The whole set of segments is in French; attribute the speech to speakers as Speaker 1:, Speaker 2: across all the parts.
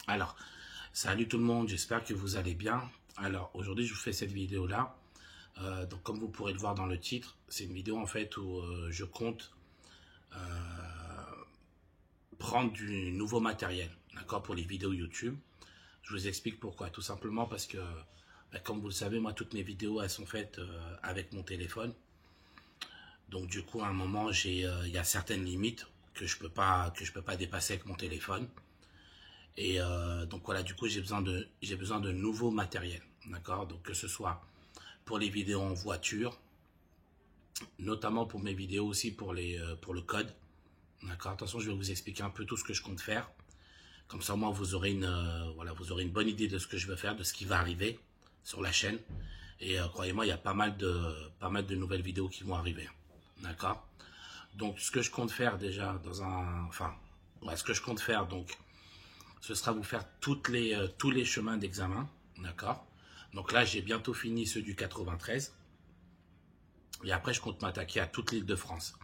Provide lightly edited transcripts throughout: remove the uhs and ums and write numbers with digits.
Speaker 1: Alors, salut tout le monde, j'espère que vous allez bien. Alors, aujourd'hui, je vous fais cette vidéo-là. Donc, comme vous pourrez le voir dans le titre, c'est une vidéo en fait où je compte euh, prendre du nouveau matériel, d'accord, pour les vidéos YouTube. Je vous explique pourquoi. Tout simplement parce que, comme vous le savez, moi, toutes mes vidéos, elles sont faites avec mon téléphone. Donc, du coup, à un moment, il y a certaines limites que je peux pas dépasser avec mon téléphone. Et donc voilà, du coup, j'ai besoin de nouveaux matériels, d'accord? Donc que ce soit pour les vidéos en voiture, notamment pour mes vidéos aussi pour le code, d'accord? Attention, je vais vous expliquer un peu tout ce que je compte faire. Comme ça, au moins, vous aurez voilà, vous aurez une bonne idée de ce que je veux faire, de ce qui va arriver sur la chaîne. Et croyez-moi, il y a pas mal de nouvelles vidéos qui vont arriver, d'accord? Donc, ce que je compte faire déjà enfin, ouais, ce que je compte faire, donc, ce sera vous faire tous les chemins d'examen, d'accord? Donc là, j'ai bientôt fini ceux du 93. Et après, je compte m'attaquer à toute l'île de France.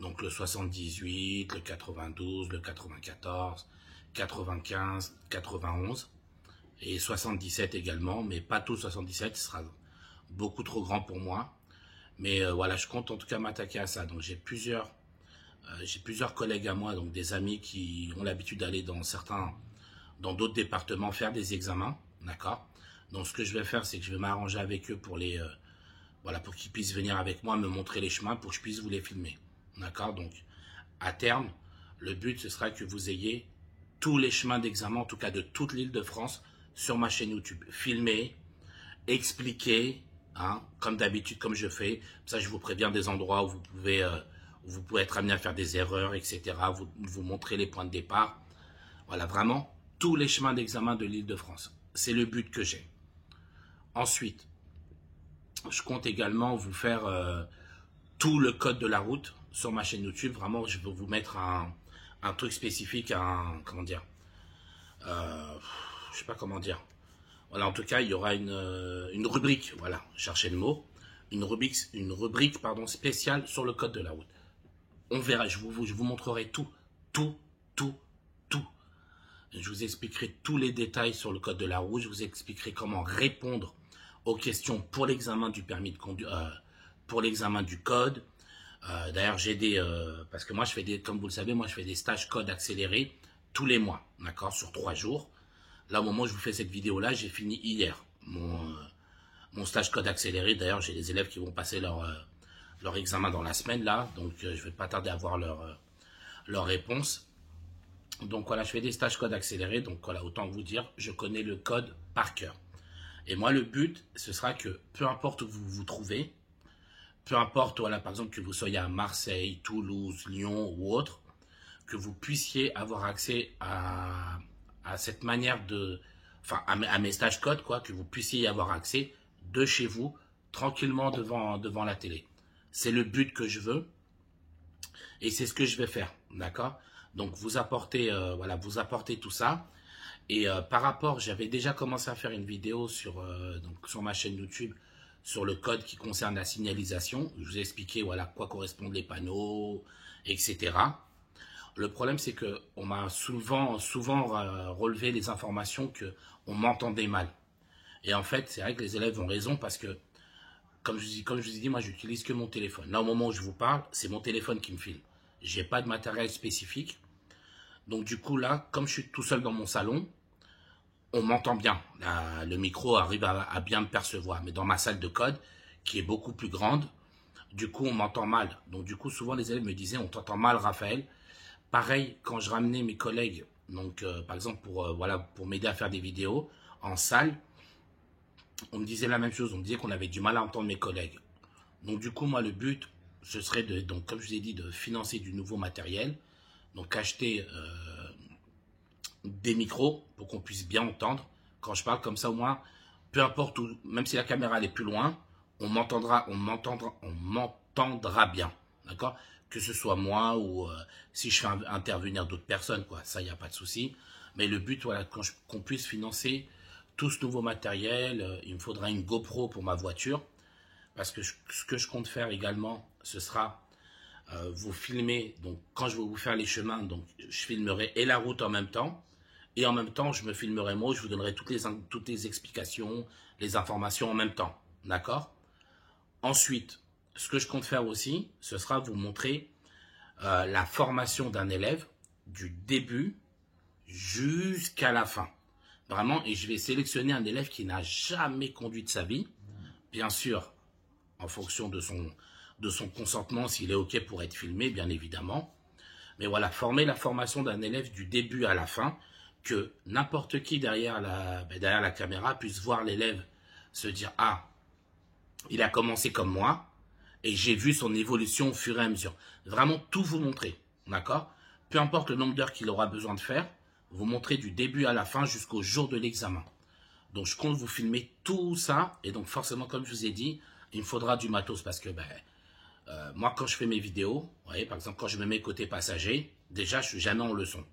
Speaker 1: Donc le 78, le 92, le 94, 95, 91 et 77 également, mais pas tout 77, ce sera beaucoup trop grand pour moi. Mais voilà, je compte en tout cas m'attaquer à ça. Donc j'ai plusieurs collègues à moi, donc des amis qui ont l'habitude d'aller dans d'autres départements faire des examens, d'accord. Donc ce que je vais faire, c'est que je vais m'arranger avec eux voilà, pour qu'ils puissent venir avec moi me montrer les chemins pour que je puisse vous les filmer, d'accord. Donc à terme, le but ce sera que vous ayez tous les chemins d'examen, en tout cas de toute l'île de France, sur ma chaîne YouTube, filmés, expliqués, hein, comme d'habitude, comme je fais. Ça, je vous préviens des endroits où vous pouvez être amené à faire des erreurs, etc. Vous montrer les points de départ. Voilà, vraiment, tous les chemins d'examen de l'île de France. C'est le but que j'ai. Ensuite, je compte également vous faire tout le code de la route sur ma chaîne YouTube. Vraiment, je vais vous mettre un truc spécifique, comment dire, je sais pas comment dire. Voilà, en tout cas, il y aura une rubrique, voilà, cherchez le mot, une rubrique, pardon, spéciale sur le code de la route. On verra, je vous montrerai tout, tout, tout, tout. Je vous expliquerai tous les détails sur le code de la route. Je vous expliquerai comment répondre aux questions pour l'examen du permis de conduire, pour l'examen du code. D'ailleurs, parce que moi, comme vous le savez, moi, je fais des stages code accélérés tous les mois, d'accord, sur 3 jours. Là, au moment où je vous fais cette vidéo-là, j'ai fini hier mon stage code accéléré. D'ailleurs, j'ai des élèves qui vont passer leur examen dans la semaine, là, donc je vais pas tarder à voir leur réponse. Donc voilà, je fais des stages code accélérés, donc voilà, autant vous dire, je connais le code par cœur. Et moi, le but, ce sera que peu importe où vous vous trouvez, peu importe, voilà, par exemple, que vous soyez à Marseille, Toulouse, Lyon ou autre, que vous puissiez avoir accès à cette manière enfin, à mes stages code, quoi, que vous puissiez y avoir accès de chez vous, tranquillement devant la télé. C'est le but que je veux et c'est ce que je vais faire, d'accord? Donc voilà, vous apportez tout ça. Et par rapport, j'avais déjà commencé à faire une vidéo donc sur ma chaîne YouTube sur le code qui concerne la signalisation. Je vous ai expliqué voilà, à quoi correspondent les panneaux, etc. Le problème, c'est que on m'a souvent relevé les informations que on m'entendait mal. Et en fait, c'est vrai que les élèves ont raison parce que, comme je vous ai dit, moi, j'utilise que mon téléphone. Là, au moment où je vous parle, c'est mon téléphone qui me filme. J'ai pas de matériel spécifique. Donc, du coup, là, comme je suis tout seul dans mon salon, on m'entend bien. Le micro arrive à bien me percevoir. Mais dans ma salle de code, qui est beaucoup plus grande, du coup, on m'entend mal. Donc, du coup, souvent, les élèves me disaient, on t'entend mal, Raphaël. Pareil, quand je ramenais mes collègues, donc par exemple voilà, pour m'aider à faire des vidéos en salle, on me disait la même chose. On me disait qu'on avait du mal à entendre mes collègues. Donc, du coup, moi, le but, ce serait donc, comme je vous ai dit, de financer du nouveau matériel. Donc, acheter des micros pour qu'on puisse bien entendre quand je parle, comme ça au moins, peu importe où, même si la caméra elle est plus loin, on m'entendra bien, d'accord, que ce soit moi ou si je fais intervenir d'autres personnes, quoi, ça il n'y a pas de souci. Mais le but, voilà, qu'on puisse financer tout ce nouveau matériel, il me faudra une GoPro pour ma voiture, parce que ce que je compte faire également, ce sera vous filmer, donc quand je vais vous faire les chemins, donc je filmerai et la route en même temps, et en même temps, je me filmerai moi, je vous donnerai toutes les explications, les informations en même temps. D'accord? Ensuite, ce que je compte faire aussi, ce sera vous montrer la formation d'un élève du début jusqu'à la fin. Vraiment, et je vais sélectionner un élève qui n'a jamais conduit de sa vie, bien sûr, en fonction de son consentement, s'il est OK pour être filmé, bien évidemment. Mais voilà, former la formation d'un élève du début à la fin, que n'importe qui derrière la caméra puisse voir l'élève se dire « Ah, il a commencé comme moi, et j'ai vu son évolution au fur et à mesure. » Vraiment tout vous montrer, d'accord? Peu importe le nombre d'heures qu'il aura besoin de faire, vous montrer du début à la fin jusqu'au jour de l'examen. Donc je compte vous filmer tout ça, et donc forcément, comme je vous ai dit, il me faudra du matos, parce que moi, quand je fais mes vidéos, vous voyez, par exemple, quand je me mets côté passager, déjà, je suis jamais en leçon.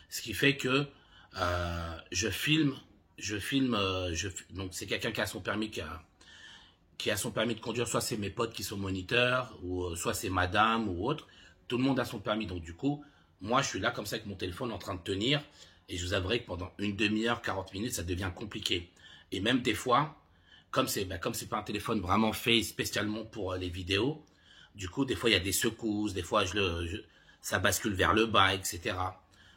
Speaker 1: Ce qui fait que je filme, donc c'est quelqu'un qui a son permis, qui a son permis de conduire, soit c'est mes potes qui sont moniteurs, ou soit c'est madame ou autre. Tout le monde a son permis, donc du coup, moi, je suis là comme ça avec mon téléphone en train de tenir, et je vous avouerai que pendant une demi-heure, 40 minutes, ça devient compliqué. Et même des fois, comme c'est pas un téléphone vraiment fait spécialement pour les vidéos, du coup, des fois, il y a des secousses, des fois, ça bascule vers le bas, etc.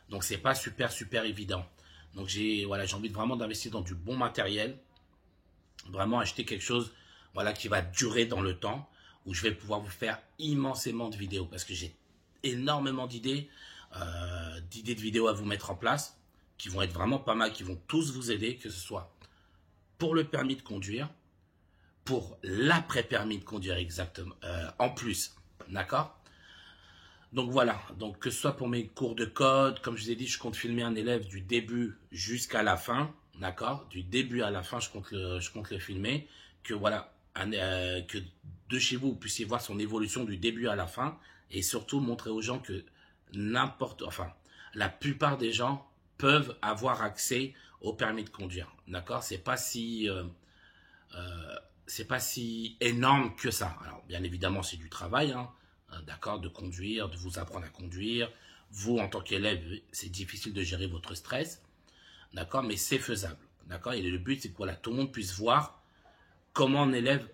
Speaker 1: Donc, c'est pas super évident. Donc, j'ai envie vraiment d'investir dans du bon matériel, vraiment acheter quelque chose qui va durer dans le temps, où je vais pouvoir vous faire immensément de vidéos, parce que j'ai énormément d'idées de vidéos à vous mettre en place, qui vont être vraiment pas mal, qui vont tous vous aider, que ce soit pour le permis de conduire, pour l'après-permis de conduire exactement, en plus, d'accord? Donc voilà, donc que ce soit pour mes cours de code, comme je vous ai dit, je compte filmer un élève du début jusqu'à la fin, d'accord? Du début à la fin, je compte le filmer, que voilà, que de chez vous, vous puissiez voir son évolution du début à la fin, et surtout montrer aux gens que la plupart des gens peuvent avoir accès au permis de conduire, d'accord? C'est pas si énorme que ça. Alors, bien évidemment, c'est du travail, hein, d'accord, de conduire, de vous apprendre à conduire. Vous, en tant qu'élève, c'est difficile de gérer votre stress, d'accord, mais c'est faisable, d'accord. Et le but, c'est que tout le monde puisse voir comment un élève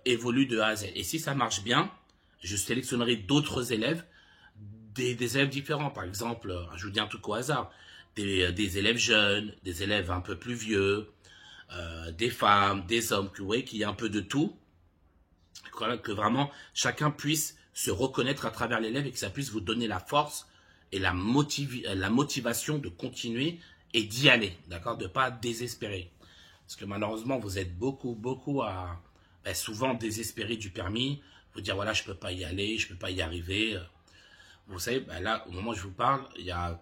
Speaker 1: évolue de A à Z. Et si ça marche bien, je sélectionnerai d'autres élèves, des élèves différents. Par exemple, je vous dis un truc au hasard, des élèves jeunes, des élèves un peu plus vieux, des femmes, des hommes, vous voyez qu'il y a un peu de tout, que vraiment chacun puisse se reconnaître à travers l'élève et que ça puisse vous donner la force et la motivation de continuer et d'y aller, d'accord, de ne pas désespérer. Parce que malheureusement, vous êtes beaucoup à souvent désespérer du permis, vous dire voilà, je ne peux pas y aller, je ne peux pas y arriver. Vous savez, là, au moment où je vous parle, il y a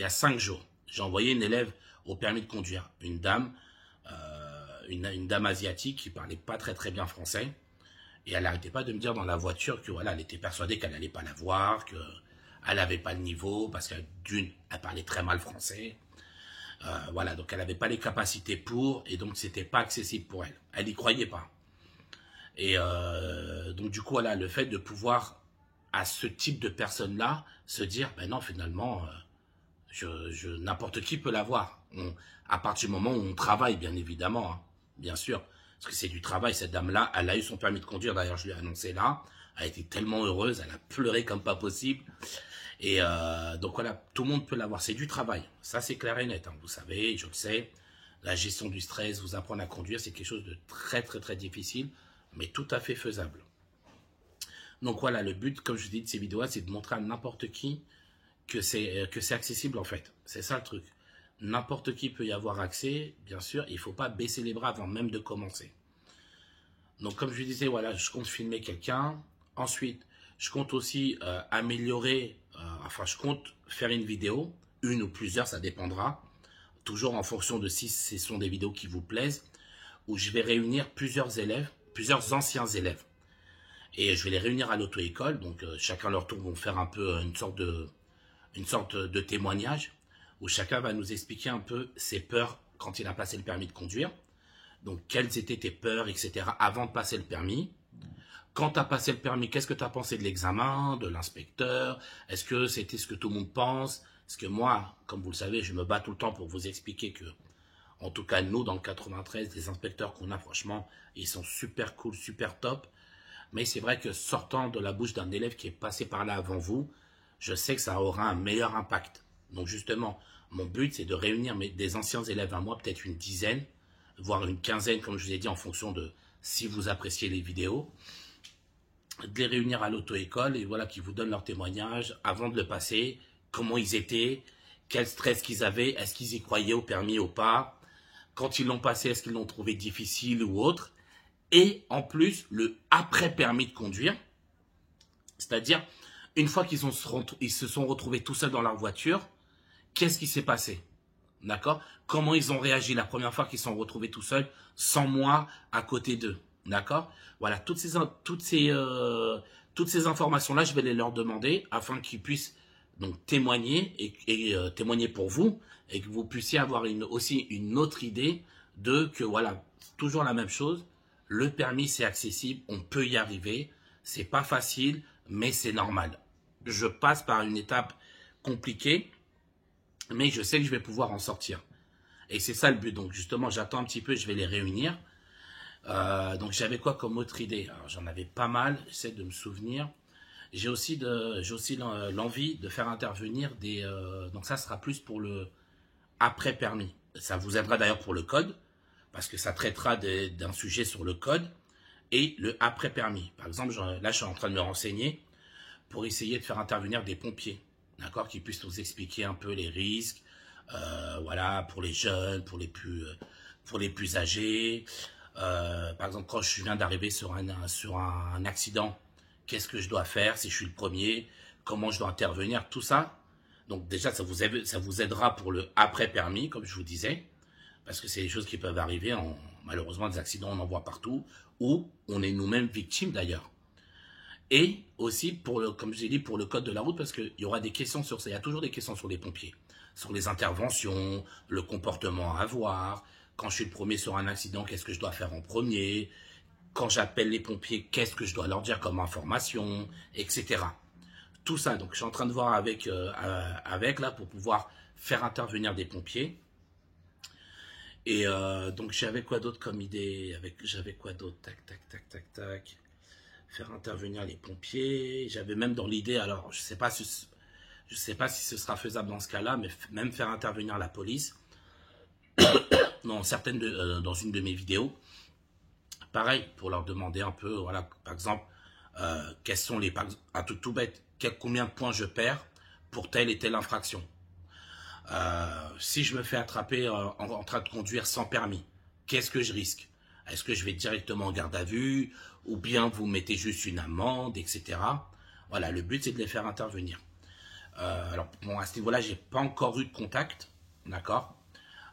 Speaker 1: 5 jours, j'ai envoyé une élève au permis de conduire, une dame asiatique qui parlait pas très bien français, et elle n'arrêtait pas de me dire dans la voiture que elle était persuadée qu'elle n'allait pas l'avoir, qu'elle n'avait pas le niveau, parce qu'elle parlait très mal français, donc elle n'avait pas les capacités pour, et donc c'était pas accessible pour elle. Elle n'y croyait pas. Et donc du coup, le fait de pouvoir, à ce type de personnes-là, se dire, non, finalement, n'importe qui peut l'avoir. À partir du moment où on travaille, bien évidemment, hein, bien sûr, parce que c'est du travail. Cette dame-là, elle a eu son permis de conduire, d'ailleurs je lui ai annoncé là, elle a été tellement heureuse, elle a pleuré comme pas possible, et donc tout le monde peut l'avoir, c'est du travail, ça c'est clair et net, hein. Vous savez, je le sais, la gestion du stress, vous apprendre à conduire, c'est quelque chose de très difficile, mais tout à fait faisable. Donc le but, comme je vous dis, de ces vidéos, c'est de montrer à n'importe qui que c'est accessible en fait. C'est ça le truc. N'importe qui peut y avoir accès, bien sûr. Il ne faut pas baisser les bras avant même de commencer. Donc comme je vous disais, je compte filmer quelqu'un. Ensuite, je compte aussi améliorer, je compte faire une vidéo, une ou plusieurs, ça dépendra. Toujours en fonction de si ce sont des vidéos qui vous plaisent, où je vais réunir plusieurs élèves, plusieurs anciens élèves. Et je vais les réunir à l'auto-école. Donc chacun leur tour vont faire un peu une sorte de témoignage où chacun va nous expliquer un peu ses peurs quand il a passé le permis de conduire. Donc, quelles étaient tes peurs, etc. avant de passer le permis. Quand tu as passé le permis, qu'est-ce que tu as pensé de l'examen, de l'inspecteur? Est-ce que c'était ce que tout le monde pense? Parce que moi, comme vous le savez, je me bats tout le temps pour vous expliquer que, en tout cas, nous, dans le 93, les inspecteurs qu'on a, franchement, ils sont super cool, super top. Mais c'est vrai que sortant de la bouche d'un élève qui est passé par là avant vous, je sais que ça aura un meilleur impact. Donc justement, mon but, c'est de réunir des anciens élèves à moi, peut-être une dizaine, voire une quinzaine, comme je vous ai dit, en fonction de si vous appréciez les vidéos, de les réunir à l'auto-école et voilà, qui vous donnent leur témoignage avant de le passer, comment ils étaient, quel stress qu'ils avaient, est-ce qu'ils y croyaient au permis ou pas, quand ils l'ont passé, est-ce qu'ils l'ont trouvé difficile ou autre, et en plus, le après permis de conduire, c'est-à-dire, une fois qu'ils se sont retrouvés tout seuls dans leur voiture, qu'est-ce qui s'est passé? D'accord? Comment ils ont réagi la première fois qu'ils se sont retrouvés tout seuls, sans moi à côté d'eux? D'accord? Voilà, toutes ces informations-là, je vais les leur demander afin qu'ils puissent donc témoigner et témoigner pour vous et que vous puissiez avoir aussi une autre idée de que voilà, toujours la même chose. Le permis, c'est accessible, on peut y arriver. C'est pas facile, mais c'est normal. Je passe par une étape compliquée, mais je sais que je vais pouvoir en sortir. Et c'est ça le but. Donc justement, j'attends un petit peu, je vais les réunir. Donc j'avais quoi comme autre idée? Alors j'en avais pas mal, j'essaie de me souvenir. J'ai aussi l'envie de faire intervenir donc ça sera plus pour le après permis. Ça vous aidera d'ailleurs pour le code, parce que ça traitera d'un sujet sur le code et le après permis. Par exemple, là je suis en train de me renseigner pour essayer de faire intervenir des pompiers, d'accord, qui puissent nous expliquer un peu les risques, voilà, pour les jeunes, pour les plus âgés. Par exemple, quand je viens d'arriver sur un accident, qu'est-ce que je dois faire si je suis le premier, comment je dois intervenir, tout ça. Donc déjà, ça vous aidera pour le après permis, comme je vous disais, parce que c'est des choses qui peuvent arriver. Malheureusement, des accidents, on en voit partout, ou on est nous-mêmes victimes d'ailleurs. Et aussi, comme je l'ai dit, pour le code de la route, parce qu'il y aura des questions sur ça. Il y a toujours des questions sur les pompiers, sur les interventions, le comportement à avoir. Quand je suis le premier sur un accident, qu'est-ce que je dois faire en premier? Quand j'appelle les pompiers, qu'est-ce que je dois leur dire comme information, etc. Tout ça, donc je suis en train de voir avec là pour pouvoir faire intervenir des pompiers. Et donc j'avais quoi d'autre comme idée? J'avais quoi d'autre? Tac, tac, tac, tac, tac. Faire intervenir les pompiers. J'avais même dans l'idée, alors je sais pas si ce sera faisable dans ce cas-là, mais même faire intervenir la police dans dans une de mes vidéos. Pareil, pour leur demander un peu, voilà, par exemple, quels sont un truc tout bête, combien de points je perds pour telle et telle infraction. Si je me fais attraper en train de conduire sans permis, qu'est-ce que je risque? Est-ce que je vais directement en garde à vue ou bien vous mettez juste une amende, etc. Voilà, le but c'est de les faire intervenir. Alors bon, à ce niveau-là, j'ai pas encore eu de contact, d'accord.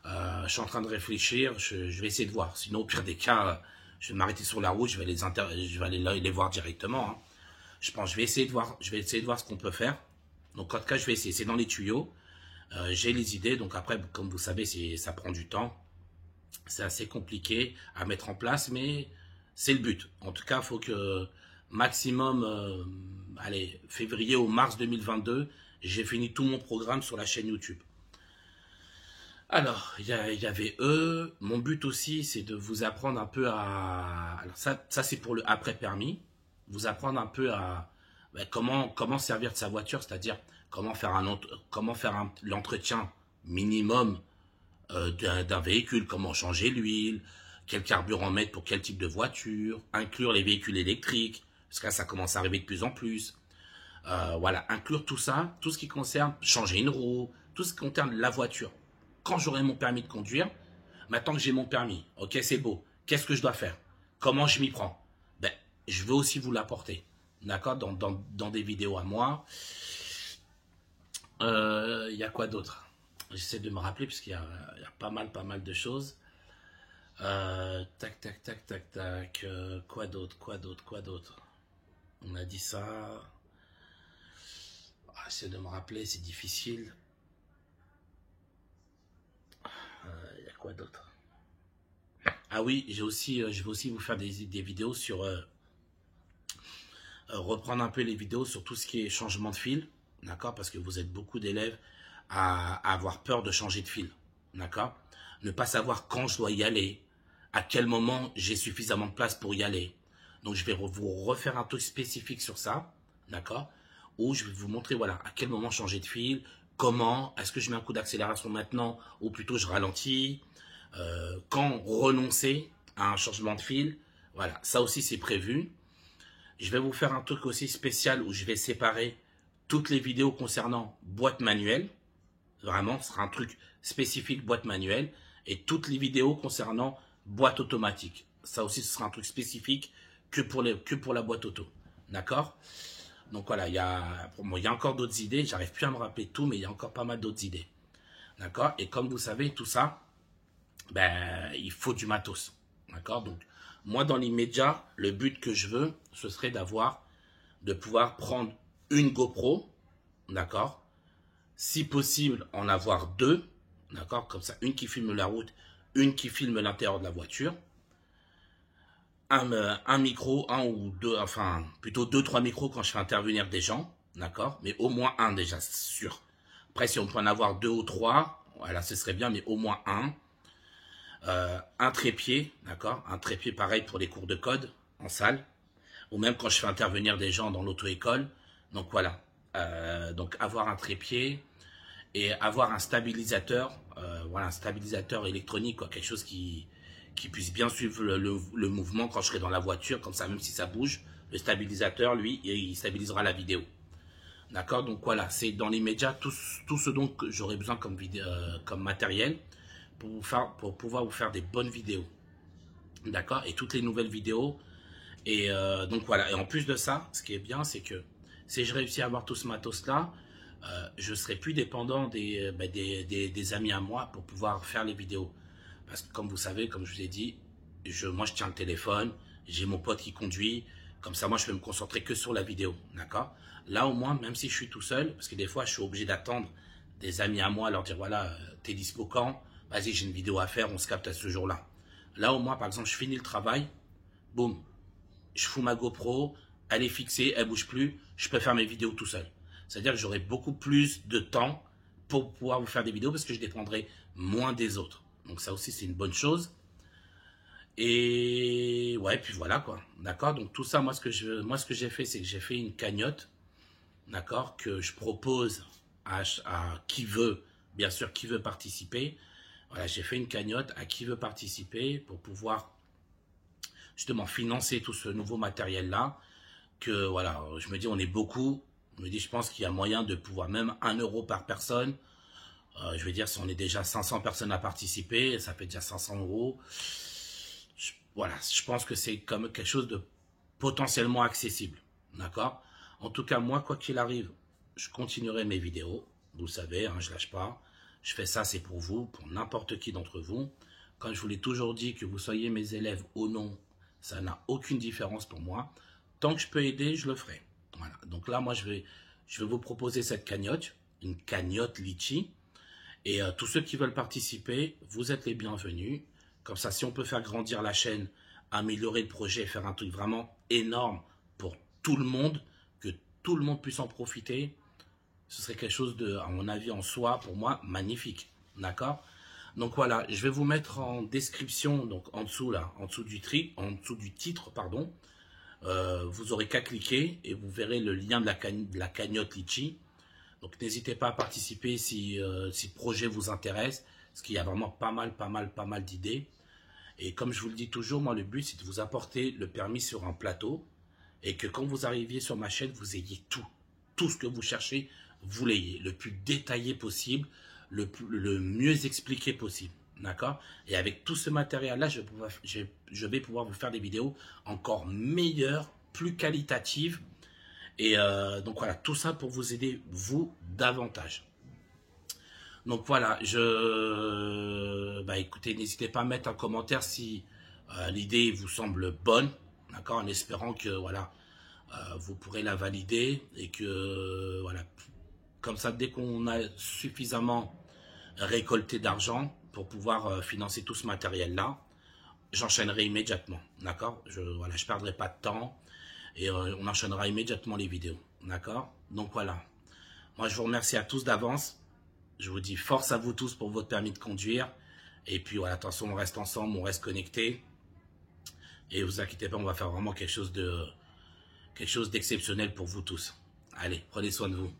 Speaker 1: Je suis en train de réfléchir, je vais essayer de voir. Sinon, au pire des cas, je vais m'arrêter sur la route, je vais aller les voir directement. Hein. Je vais essayer de voir ce qu'on peut faire. Donc en tout cas, je vais essayer. C'est dans les tuyaux. J'ai les idées, donc après, comme vous savez, ça prend du temps. C'est assez compliqué à mettre en place, mais c'est le but. En tout cas, il faut que maximum, allez, février ou mars 2022, j'ai fini tout mon programme sur la chaîne YouTube. Alors, il y avait eux. Mon but aussi, c'est de vous apprendre un peu à... Alors ça c'est pour le après-permis. Vous apprendre un peu à comment servir de sa voiture, c'est-à-dire comment faire l'entretien minimum d'un véhicule, comment changer l'huile, quel carburant mettre pour quel type de voiture, inclure les véhicules électriques, parce que là, ça commence à arriver de plus en plus. Voilà, inclure tout ça, tout ce qui concerne changer une roue, tout ce qui concerne la voiture. Quand j'aurai mon permis de conduire, maintenant que j'ai mon permis, ok, c'est beau, qu'est-ce que je dois faire? Comment je m'y prends? Ben, je veux aussi vous l'apporter, d'accord, dans des vidéos à moi. Il y a quoi d'autre? J'essaie de me rappeler, puisqu'il y a pas mal de choses. Tac, tac, tac, tac, tac. Quoi d'autre? On a dit ça. J'essaie de me rappeler, c'est difficile. Il y a quoi d'autre? Ah oui, je vais aussi vous faire des vidéos sur reprendre un peu les vidéos sur tout ce qui est changement de fil, d'accord, parce que vous êtes beaucoup d'élèves à avoir peur de changer de fil, d'accord. Ne pas savoir quand je dois y aller, à quel moment j'ai suffisamment de place pour y aller. Donc je vais vous refaire un truc spécifique sur ça, d'accord, où je vais vous montrer, voilà, à quel moment changer de fil, comment, est-ce que je mets un coup d'accélération maintenant, ou plutôt je ralentis, quand renoncer à un changement de fil, voilà, ça aussi c'est prévu. Je vais vous faire un truc aussi spécial où je vais séparer toutes les vidéos concernant boîte manuelle. Vraiment, ce sera un truc spécifique boîte manuelle. Et toutes les vidéos concernant boîte automatique. Ça aussi, ce sera un truc spécifique que pour la boîte auto. D'accord? Donc voilà, il y a encore d'autres idées. J'arrive plus à me rappeler tout, mais il y a encore pas mal d'autres idées. D'accord? Et comme vous savez, tout ça, ben, il faut du matos. D'accord? Donc, moi, dans l'immédiat, le but que je veux, ce serait de pouvoir prendre une GoPro, d'accord? Si possible, en avoir deux, d'accord? Comme ça, une qui filme la route, une qui filme l'intérieur de la voiture. Un micro, un ou deux, enfin, plutôt deux, trois micros quand je fais intervenir des gens, d'accord? Mais au moins un déjà, sûr. Après, si on peut en avoir deux ou trois, voilà, ce serait bien, mais au moins un. Un trépied, d'accord? Un trépied pareil pour les cours de code en salle, ou même quand je fais intervenir des gens dans l'auto-école. Donc voilà, donc avoir un trépied et avoir un stabilisateur, voilà, un stabilisateur électronique, quoi, quelque chose qui puisse bien suivre le mouvement quand je serai dans la voiture, comme ça, même si ça bouge, le stabilisateur, lui, il stabilisera la vidéo. D'accord? Donc voilà, c'est dans l'immédiat tout ce dont j'aurai besoin comme matériel pour pouvoir vous faire des bonnes vidéos. D'accord? Et toutes les nouvelles vidéos. Et donc voilà. Et en plus de ça, ce qui est bien, c'est que si je réussis à avoir tout ce matos-là, je serai plus dépendant des amis à moi pour pouvoir faire les vidéos. Parce que comme vous savez, comme je vous ai dit, moi je tiens le téléphone, j'ai mon pote qui conduit, comme ça moi je peux me concentrer que sur la vidéo, d'accord? Là au moins, même si je suis tout seul, parce que des fois je suis obligé d'attendre des amis à moi, leur dire voilà, t'es dispo quand? Vas-y, j'ai une vidéo à faire, on se capte à ce jour-là. Là au moins, par exemple, je finis le travail, boum, je fous ma GoPro, elle est fixée, elle bouge plus, je peux faire mes vidéos tout seul. C'est-à-dire que j'aurai beaucoup plus de temps pour pouvoir vous faire des vidéos parce que je dépendrai moins des autres. Donc ça aussi c'est une bonne chose. Et ouais, puis voilà quoi. D'accord? Donc tout ça, moi ce que j'ai fait, c'est que j'ai fait une cagnotte, d'accord, que je propose à qui veut, bien sûr, qui veut participer. Voilà, j'ai fait une cagnotte à qui veut participer pour pouvoir justement financer tout ce nouveau matériel-là. Que voilà, je me dis, on est beaucoup. Je me dis, je pense qu'il y a moyen de pouvoir, même 1 euro par personne. Je veux dire, si on est déjà 500 personnes à participer, ça fait déjà 500 euros. Voilà, je pense que c'est comme quelque chose de potentiellement accessible. D'accord? En tout cas, moi, quoi qu'il arrive, je continuerai mes vidéos. Vous le savez, hein, je lâche pas. Je fais ça, c'est pour vous, pour n'importe qui d'entre vous. Comme je vous l'ai toujours dit, que vous soyez mes élèves ou non, ça n'a aucune différence pour moi. Tant que je peux aider, je le ferai. Voilà. Donc là, moi, je vais vous proposer cette cagnotte, une cagnotte Litchi. Et tous ceux qui veulent participer, vous êtes les bienvenus. Comme ça, si on peut faire grandir la chaîne, améliorer le projet, faire un truc vraiment énorme pour tout le monde, que tout le monde puisse en profiter, ce serait quelque chose de, à mon avis, en soi, pour moi, magnifique. D'accord? Donc voilà, je vais vous mettre en description, donc en dessous là, en dessous du titre, pardon. Vous aurez qu'à cliquer et vous verrez le lien de la cagnotte Litchi. Donc n'hésitez pas à participer si le projet vous intéresse, parce qu'il y a vraiment pas mal d'idées. Et comme je vous le dis toujours, moi le but c'est de vous apporter le permis sur un plateau et que quand vous arriviez sur ma chaîne, vous ayez tout ce que vous cherchez, vous l'ayez, le plus détaillé possible, le mieux expliqué possible. D'accord? Et avec tout ce matériel-là, je vais pouvoir vous faire des vidéos encore meilleures, plus qualitatives. Et donc voilà, tout ça pour vous aider, vous, davantage. Donc voilà, écoutez, n'hésitez pas à mettre un commentaire si l'idée vous semble bonne, d'accord, en espérant que voilà, vous pourrez la valider et que voilà, comme ça, dès qu'on a suffisamment récolté d'argent pour pouvoir financer tout ce matériel-là, j'enchaînerai immédiatement, d'accord. Je perdrai pas de temps. et on enchaînera immédiatement les vidéos. D'accord? Donc voilà. Moi, je vous remercie à tous d'avance. Je vous dis force à vous tous pour votre permis de conduire. Et puis voilà, attention, on reste ensemble, on reste connectés. Et vous inquiétez pas, on va faire vraiment quelque chose d'exceptionnel pour vous tous. Allez, prenez soin de vous.